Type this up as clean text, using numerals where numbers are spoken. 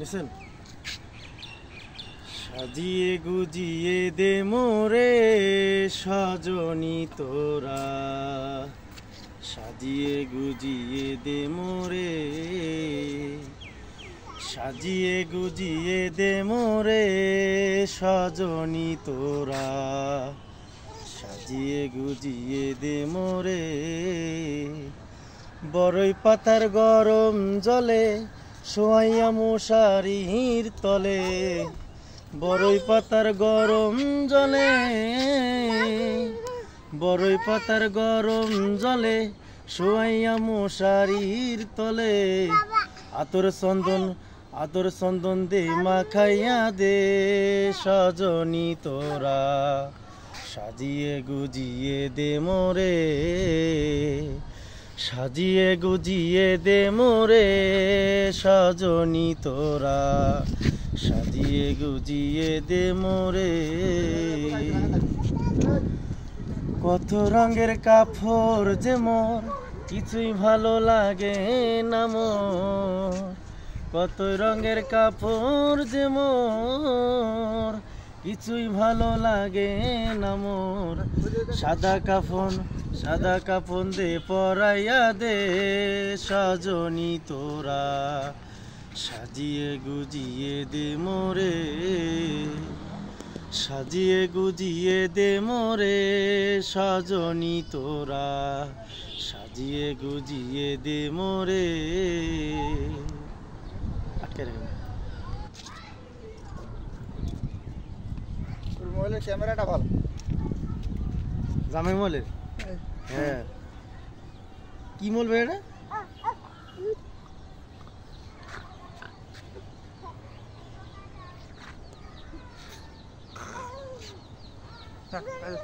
Listen. সাজিয়ে গুজিয়ে দে মোরে সজনী তোরা, সাজিয়ে গুজিয়ে দে মোরে, সাজিয়ে গুজিয়ে দে মোরে সজনী তোরা, সাজিয়ে গুজিয়ে দে মোরে। বড়ই পাতার গরম জলে শোয়াইয়া মশারির তলে, বড়ই পাতার গরম জলে, বড়ই পাতার গরম জলে শোয়াইয়া মশারির তলে। আতর চন্দন দে মাখাইয়া দে সজনী তোরা, সাজিয়ে গুজিয়ে দে মোরে, সাজিয়ে গুজিয়ে দে মোরে সজনী তোরা, সাজিয়ে গুজিয়ে দে মোরে। কত রঙের কাপড় যে মোর কিছুই ভালো লাগে না মোর, কত রঙের কাপড় যে মোর কিছুই ভালো লাগে না মোর। সাদা কাফন দে পরাইয়া দে সজনী তোরা, সাজিয়ে গুজিয়ে দে মোরে, সাজিয়ে গুজিয়ে দে মোরে সজনী তোরা, সাজিয়ে গুজিয়ে দে মোরে। আটকে রেখে মোবাইলের ক্যামেরাটা ভালো, জামাই মোলের। হ্যাঁ, কি বলবে এটা? হ্যাঁ